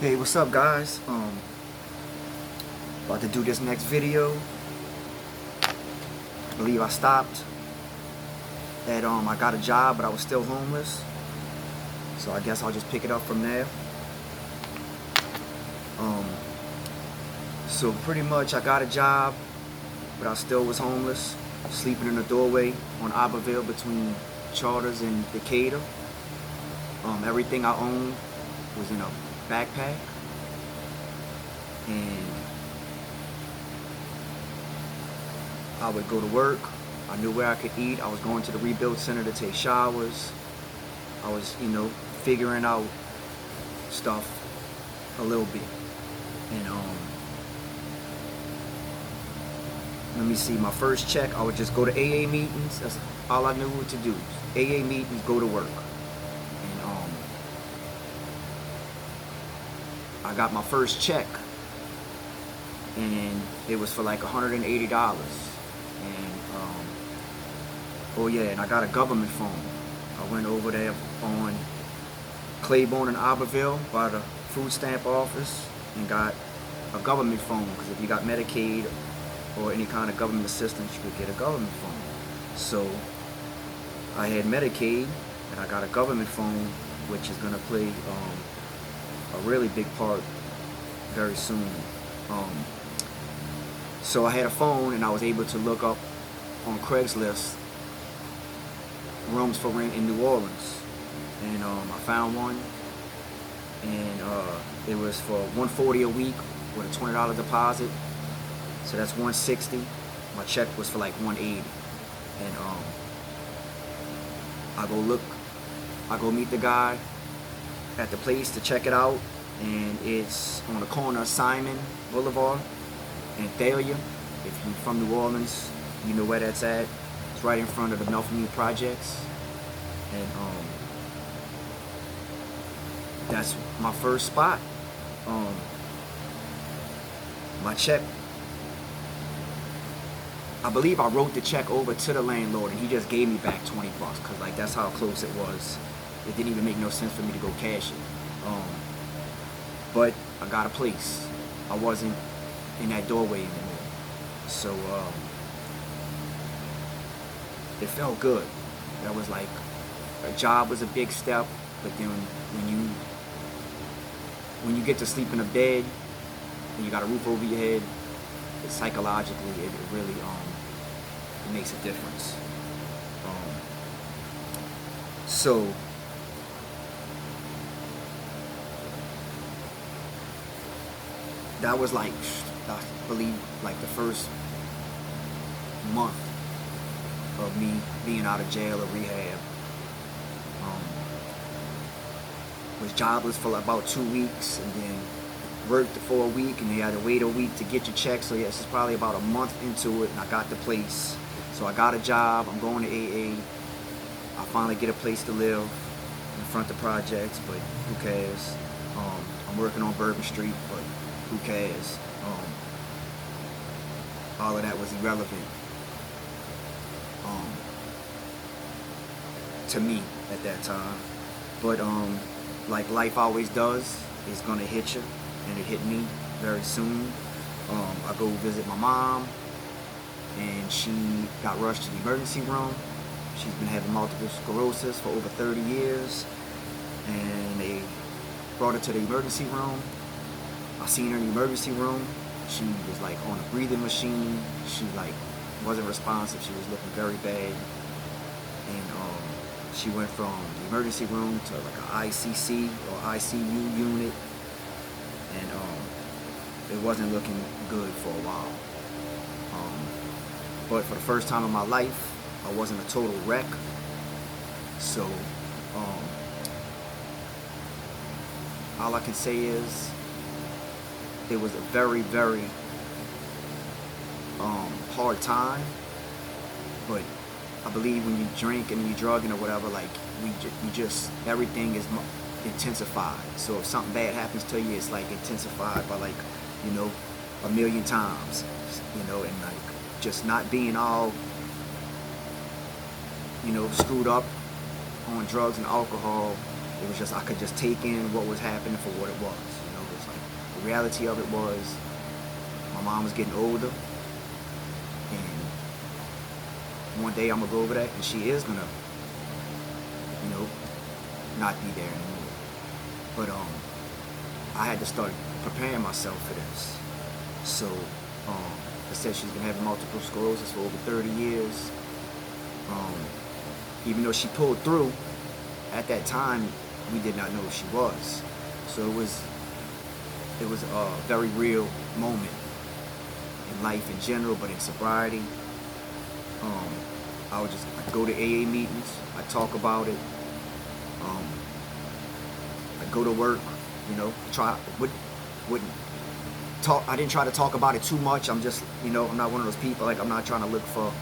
Hey, what's up, guys? About to do this next video. I believe I stopped at I got a job, but I was still homeless. So I guess I'll just pick it up from there. Um, so pretty much I got a job, but I still was homeless, sleeping in a doorway on Iberville between Charters and Decatur. Everything I owned was in a backpack, and I would go to work. I knew where I could eat. I was going to the rebuild center to take showers. I was, figuring out stuff a little bit. And let me see, my first check, I would just go to AA meetings. That's all I knew what to do. AA meetings, go to work. And I got my first check, and it was for like $180. And oh yeah, and I got a government phone. I went over there on Claiborne and Iberville by the food stamp office and got a government phone, because if you got Medicaid or any kind of government assistance, you could get a government phone. So I had Medicaid, and I got a government phone, which is going to play a really big part very soon. So I had a phone, and I was able to look up on Craigslist rooms for rent in New Orleans, and I found one, and it was for $140 a week with a $20 deposit, so that's $160. My check was for like $180, and I go meet the guy at the place to check it out, and it's on the corner of Simon Boulevard and Thalia. If you're from New Orleans, you know where that's at. It's right in front of the Melford Projects, and that's my first spot. My check, I believe I wrote the check over to the landlord, and he just gave me back 20 bucks, because like that's how close it was. It didn't even make no sense for me to go cash it. But I got a place. I wasn't in that doorway anymore. So it felt good. That was like, a job was a big step, but then when you get to sleep in a bed and you got a roof over your head, psychologically it really it makes a difference. So that was like, I believe, like the first month of me being out of jail or rehab. Was jobless for about 2 weeks, and then worked for a week, and you had to wait a week to get your check. So yes, it's probably about a month into it, and I got the place. So I got a job. I'm going to AA. I finally get a place to live in front of the projects, but who cares? I'm working on Bourbon Street, but who cares? All of that was irrelevant to me at that time. But like life always does, it's gonna hit you, and it hit me very soon. I go visit my mom, and she got rushed to the emergency room. She's been having multiple sclerosis for over 30 years, and they brought her to the emergency room. I seen her in the emergency room. She was like on a breathing machine. She like wasn't responsive. She was looking very bad, and she went from the emergency room to like an ICC or ICU unit, and it wasn't looking good for a while. But for the first time in my life, I wasn't a total wreck. So all I can say is it was a very, very hard time, but I believe when you drink and you drugging or whatever, like you just everything is intensified. So if something bad happens to you, it's like intensified by like, a million times, and like just not being all, screwed up on drugs and alcohol. It was just, I could just take in what was happening for what it was. The reality of it was my mom was getting older, and one day I'm gonna go over that, and she is gonna, you know, not be there anymore. But I had to start preparing myself for this. So I said she's been having multiple sclerosis for over 30 years. Even though she pulled through, at that time we did not know who she was. So it was a very real moment in life in general, but in sobriety. I would just go to AA meetings, I'd talk about it, I'd go to work, wouldn't talk. I didn't try to talk about it too much. I'm just, I'm not one of those people, like, I'm not trying to look for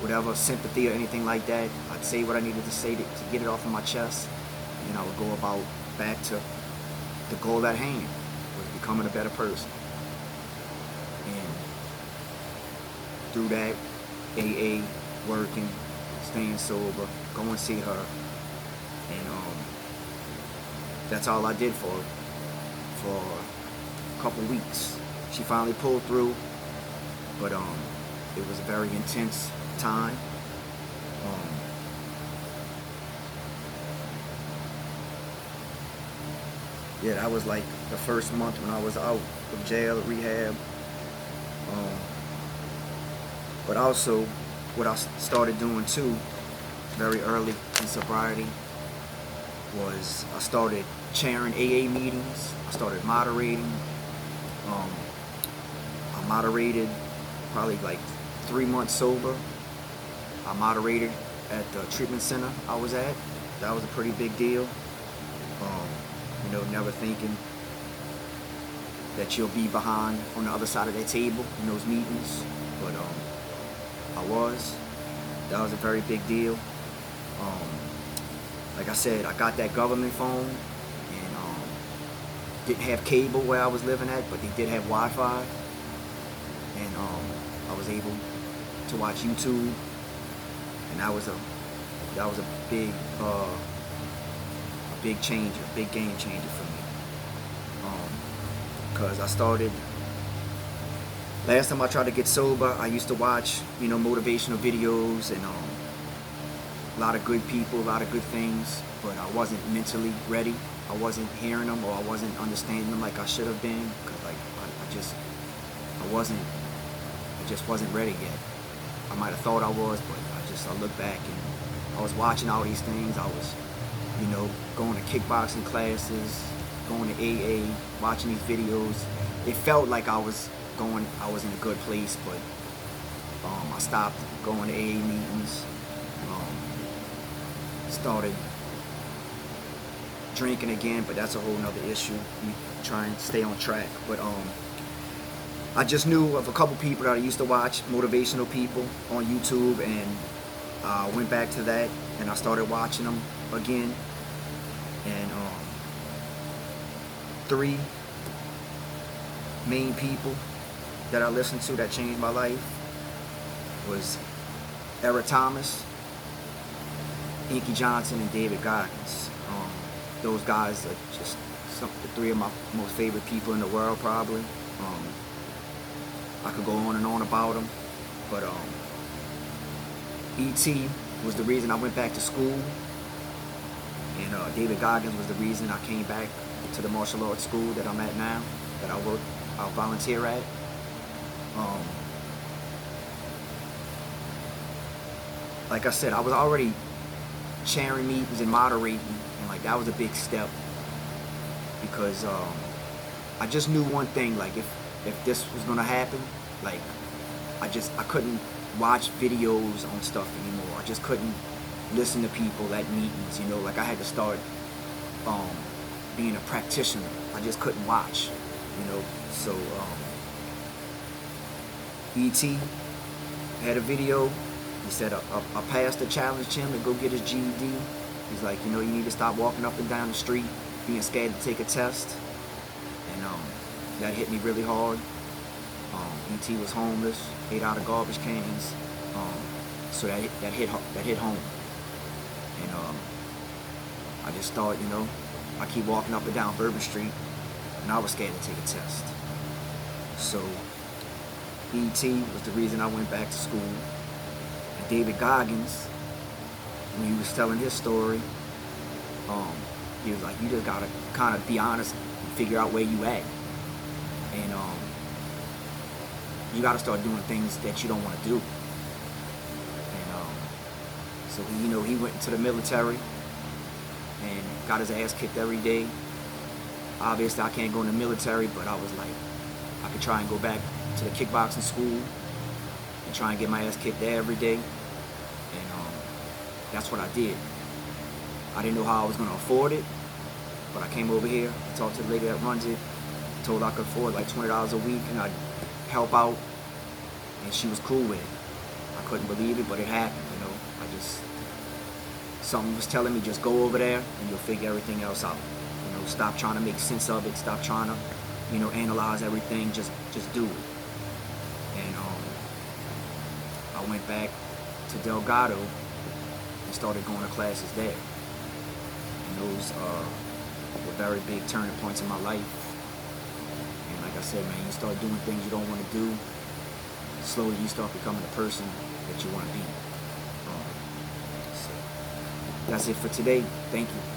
whatever sympathy or anything like that. I'd say what I needed to say to get it off of my chest, and I would go about back to the goal at hand, was becoming a better person. And through that, AA, working, staying sober, go and see her, and that's all I did for a couple weeks. She finally pulled through, but it was a very intense time. Yeah, that was like the first month when I was out of jail, rehab. But also, what I started doing too, very early in sobriety, was I started chairing AA meetings. I started moderating. I moderated probably like 3 months sober. I moderated at the treatment center I was at. That was a pretty big deal. Never thinking that you'll be behind on the other side of that table in those meetings, but I was. That was a very big deal. Like I said, I got that government phone, and didn't have cable where I was living at, but they did have Wi-Fi, and I was able to watch YouTube, and that was a big changer, big game changer for me. Because I started, last time I tried to get sober, I used to watch, motivational videos and a lot of good people, a lot of good things, but I wasn't mentally ready. I wasn't hearing them, or I wasn't understanding them like I should have been, because like I just wasn't ready yet. I might have thought I was, but I look back and I was watching all these things. I was, going to kickboxing classes, going to AA, watching these videos. It felt like I was in a good place, but I stopped going to AA meetings, started drinking again, but that's a whole nother issue. You try and stay on track. But I just knew of a couple people that I used to watch, motivational people on YouTube, and I went back to that and I started watching them again. And 3 main people that I listened to that changed my life was Eric Thomas, Inky Johnson, and David Goggins. Those guys are just the 3 of my most favorite people in the world, probably. I could go on and on about them, but E.T. was the reason I went back to school, and David Goggins was the reason I came back to the martial arts school that I'm at now, that I volunteer at. Like I said, I was already chairing meetings and moderating, and like that was a big step, because I just knew one thing, like if this was gonna happen, like I couldn't watch videos on stuff anymore. I just couldn't listen to people at meetings, like I had to start being a practitioner. I just couldn't watch, so E.T. had a video. He said a pastor challenged him to go get his GED. He's like, you need to stop walking up and down the street being scared to take a test. And that hit me really hard. E.T. was homeless, ate out of garbage cans. So that hit home. And I just thought, I keep walking up and down Bourbon Street, and I was scared to take a test. So E.T. was the reason I went back to school. And David Goggins, when he was telling his story, he was like, you just gotta kind of be honest and figure out where you at. And you gotta start doing things that you don't want to do. And so he went into the military and got his ass kicked every day. Obviously, I can't go in the military, but I was like, I could try and go back to the kickboxing school and try and get my ass kicked there every day. And that's what I did. I didn't know how I was going to afford it, but I came over here, I talked to the lady that runs it, told her I could afford like $20 a week and I'd help out, and she was cool with it. I couldn't believe it, but it happened, something was telling me, just go over there and you'll figure everything else out. Stop trying to make sense of it, stop trying to, analyze everything, just do it. And I went back to Delgado and started going to classes there. And those were very big turning points in my life. And like I said, man, you start doing things you don't want to do, slowly you start becoming the person that you want to be. So that's it for today. Thank you.